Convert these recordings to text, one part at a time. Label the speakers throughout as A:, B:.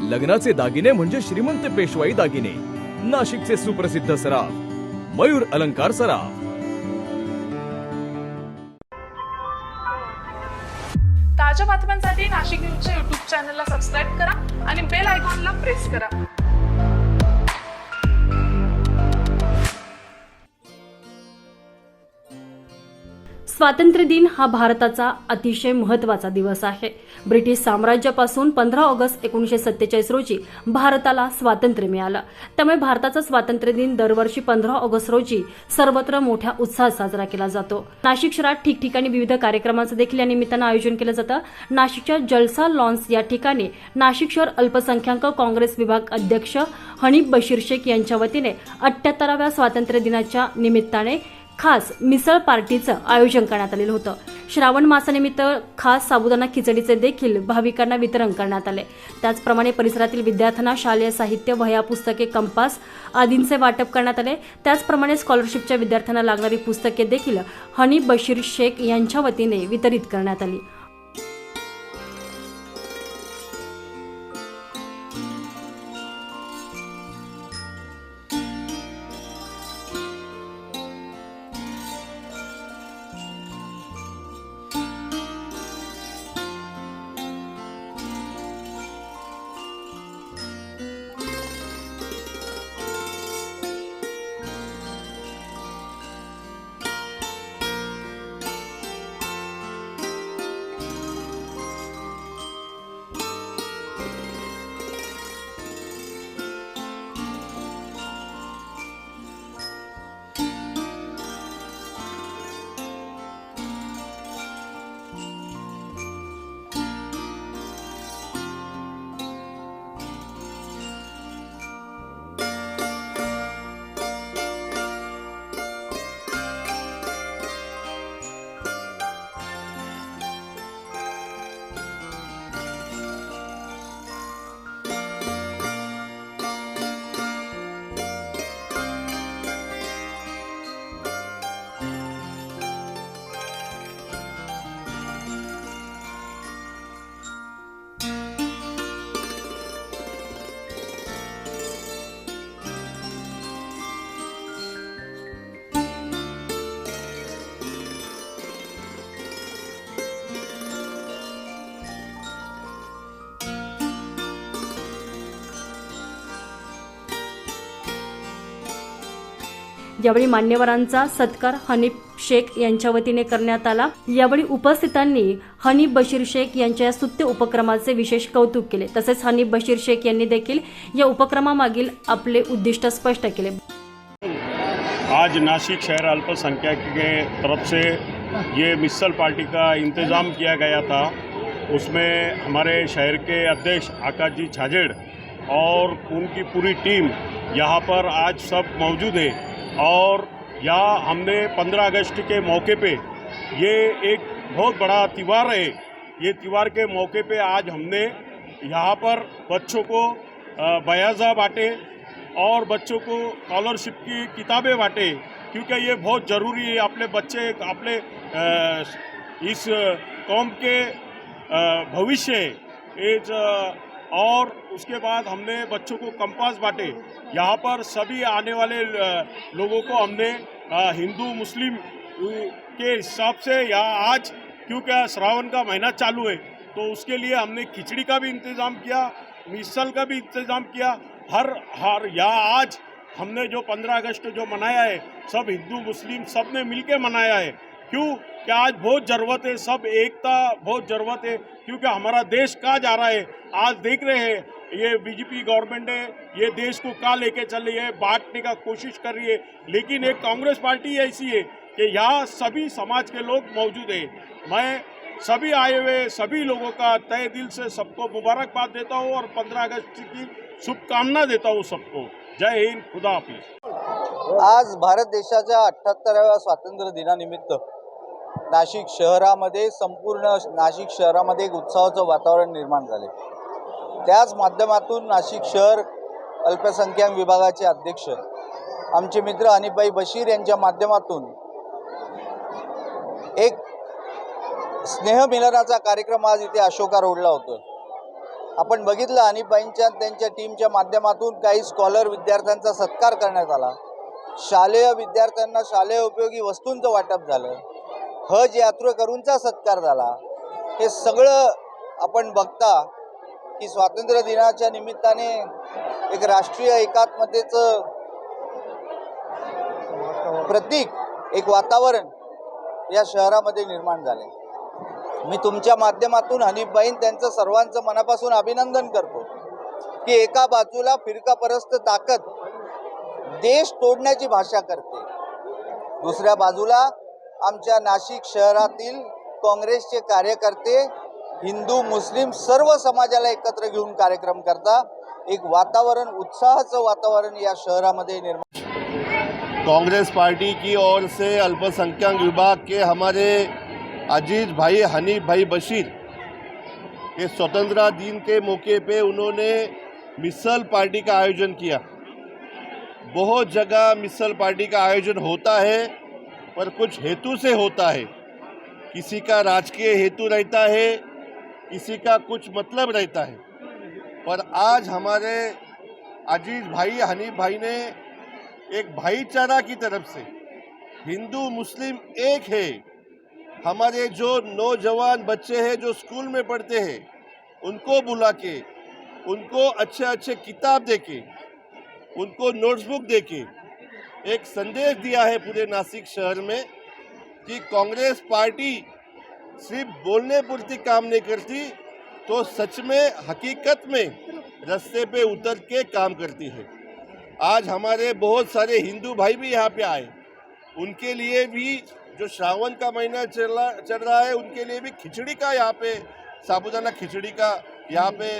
A: लग्नाचे दागिने म्हणजे श्रीमंत पेशवाई दागिने, नाशिकचे सुप्रसिद्ध सराफ मयूर अलंकार सराफ।
B: ताज्या बातम्यांसाठी नाशिक न्यूजच्या YouTube चॅनलला सबस्क्राईब करा आणि बेल आयकॉनला प्रेस करा।
C: स्वातंत्र्य दिन हा भारताचा अतिशय महत्त्वाचा दिवस आहे। ब्रिटिश साम्राज्यापासून 15 ऑगस्ट 1947 रोजी भारताला स्वातंत्र्य मिळालं। त्यामुळे भारताचा स्वातंत्र्य दिन दरवर्षी 15 ऑगस्ट रोजी सर्वत्र मोठ्या उत्साहात साजरा केला जातो। नाशिक शहरात ठिकठिकाणी विविध कार्यक्रमांचं देखील या निमित्तानं आयोजन केलं जातं। नाशिकच्या जलसा लॉन्स या ठिकाणी नाशिक शहर अल्पसंख्याक काँग्रेस विभाग अध्यक्ष हनीफ बशीर शेख यांच्या वतीने 78व्या स्वातंत्र्य दिनाच्या निमित्ताने खास मिसळ पार्टीचं आयोजन करण्यात आलेलं होतं। श्रावण मासानिमित्त खास साबुदाणा खिचडीचे देखील भाविकांना वितरण करण्यात आले। त्याचप्रमाणे परिसरातील विद्यार्थ्यांना शालेय साहित्य, वह्या, पुस्तके, कंपास आदींचे वाटप करण्यात आले। त्याचप्रमाणे स्कॉलरशिपच्या विद्यार्थ्यांना लागणारी पुस्तके देखील हनीफ बशीर शेख यांच्या वतीने वितरित करण्यात आली। यावेळी मान्यवरांचा सत्कार हनीफ शेख यांच्या वतीने करण्यात आला। यावेळी उपस्थितांनी हनीफ बशीर शेख यांच्या स्तुत्य उपक्रमाचे विशेष कौतुक केले। तसेच हनीफ बशीर शेख यांनी देखील या उपक्रमामागील आपले उद्दिष्ट स्पष्ट केले।
D: आज नासिक शहर अल्पसंख्यक के तरफ से ये मिसल पार्टी का इंतज़ाम किया गया था। उसमें हमारे शहर के अध्यक्ष आकाश जी छाजेड़ और उनकी पूरी टीम यहाँ पर आज सब मौजूद है। और यहाँ हमने 15 अगस्त के मौके पे ये एक बहुत बड़ा त्यौहार है। ये त्यौहार के मौके पे आज हमने यहाँ पर बच्चों को बयाजा बांटे और बच्चों को स्कॉलरशिप की किताबें बांटे, क्योंकि ये बहुत ज़रूरी है। अपने बच्चे अपने इस कौम के भविष्य है। और उसके बाद हमने बच्चों को कंपास बांटे। यहाँ पर सभी आने वाले लोगों को हमने हिंदू मुस्लिम के हिसाब से यहाँ आज, क्योंकि श्रावण का महीना चालू है, तो उसके लिए हमने खिचड़ी का भी इंतज़ाम किया, मिसल का भी इंतज़ाम किया। हर यहाँ आज हमने जो 15 अगस्त जो मनाया है, सब हिंदू मुस्लिम सब ने मिल के मनाया है। क्यों कि आज बहुत ज़रूरत है, सब एकता बहुत ज़रूरत है, क्योंकि हमारा देश कहाँ जा रहा है। आज देख रहे हैं ये बीजेपी गवर्नमेंट है, ये देश को कहाँ लेके चल रही है, बांटने का कोशिश कर रही है। लेकिन एक कांग्रेस पार्टी ऐसी है कि यहाँ सभी समाज के लोग मौजूद हैं। मैं सभी आए हुए सभी लोगों का तहे दिल से सबको मुबारकबाद देता हूँ और 15 अगस्त की शुभकामना देता हूँ सबको। जय हिंद, खुदा हाफिज।
E: आज भारत देशाच्या 78व्या स्वातंत्र्य दिनानिमित्त नाशिक शहरामध्ये संपूर्ण नाशिक शहरामध्ये एक उत्साहाचं वातावरण निर्माण झाले। त्याच माध्यमातून नाशिक शहर अल्पसंख्याक विभागाचे अध्यक्ष आमचे मित्र हनीफभाई बशीर यांच्या माध्यमातून एक स्नेहमिलनाचा कार्यक्रम आज इथे अशोका रोडला होतो। आपण बघितलं हनीफबाईंच्या त्यांच्या टीमच्या माध्यमातून काही स्कॉलर विद्यार्थ्यांचा सत्कार करण्यात आला, शालेय विद्यार्थ्यांना शालेय उपयोगी वस्तूंचं वाटप झालं, हज यात्रेकरूंचा सत्कार झाला. हे सगळं आपण बघता की स्वातंत्र्य दिनाच्या निमित्ताने एक राष्ट्रीय एकात्मतेचं प्रतीक, एक वातावरण या शहरामध्ये निर्माण झाले. मी तुमच्या माध्यमातून हनीफबाईं त्यांचं सर्वांचं मनापासून अभिनंदन करतो की एका बाजूला फिरकापरस्त ताकद देश तोडण्याची भाषा करते, दुसऱ्या बाजूला आमच्या नाशिक शहरातील काँग्रेसचे कार्यकर्ते हिंदू मुस्लिम सर्व समाजाला एकत्र घेऊन कार्यक्रम करता. एक वातावरण, उत्साहाचं वातावरण या शहरामध्ये निर्माण.
F: कांग्रेस पार्टी की ओर से अल्पसंख्यक विभाग के हमारे अजीज भाई हनीफ भाई बशीर के स्वतंत्रता दिन के मौके पे उन्होंने मिसल पार्टी का आयोजन किया. बहुत जगह मिसल पार्टी का आयोजन होता है पर कुछ हेतु से होता है. किसी का राजकीय हेतु रहता है, किसी का कुछ मतलब रहता है. पर आज हमारे अजीज भाई हनीफ भाई ने एक भाईचारा की तरफ से, हिंदू मुस्लिम एक है, हमारे जो नौजवान बच्चे हैं जो स्कूल में पढ़ते हैं उनको बुला के, उनको अच्छे अच्छे किताब दे के, उनको नोटबुक दे के एक संदेश दिया है पूरे नासिक शहर में कि कांग्रेस पार्टी सिर्फ बोलने पुरती काम नहीं करती, तो सच में हकीकत में रास्ते पे उतर के काम करती है. आज हमारे बहुत सारे हिंदू भाई भी यहाँ पे आए, उनके लिए भी जो श्रावण का महीना चल रहा है उनके लिए भी खिचड़ी का यहाँ पे, साबुदाना खिचड़ी का यहाँ पे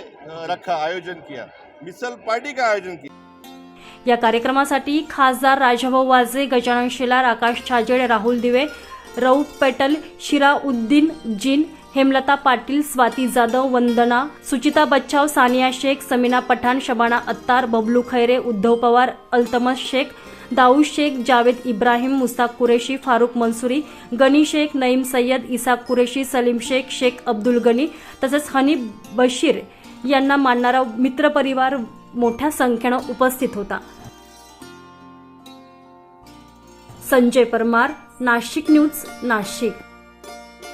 F: रखा, आयोजन किया, मिसल पार्टी का आयोजन किया.
C: या कार्यक्रमासाठी खासदार राजाभाऊ वाजे, गजानन शेलार, आकाश छाजेड, राहुल दिवे, रऊफ पेटल, शिराउद्दीन जिन, हेमलता पाटील, स्वाती जाधव, वंदना, सुचिता बच्चाव, सानिया शेख, समीना पठाण, शबाना अत्तार, बबलू खैरे, उद्धव पवार, अल्तमस शेख, दाऊद शेख, जावेद इब्राहिम, मुस्ताक कुरेशी, फारुक मंसुरी, गनी शेख, नईम सय्यद, इसाक कुरेशी, सलीम शेख, शेख अब्दुल गनी तसेच हनीफ बशीर यांना मानणारा मित्रपरिवार मोठ्या संख्येनं उपस्थित होता. संजय परमार, नाशिक न्यूज, नाशिक.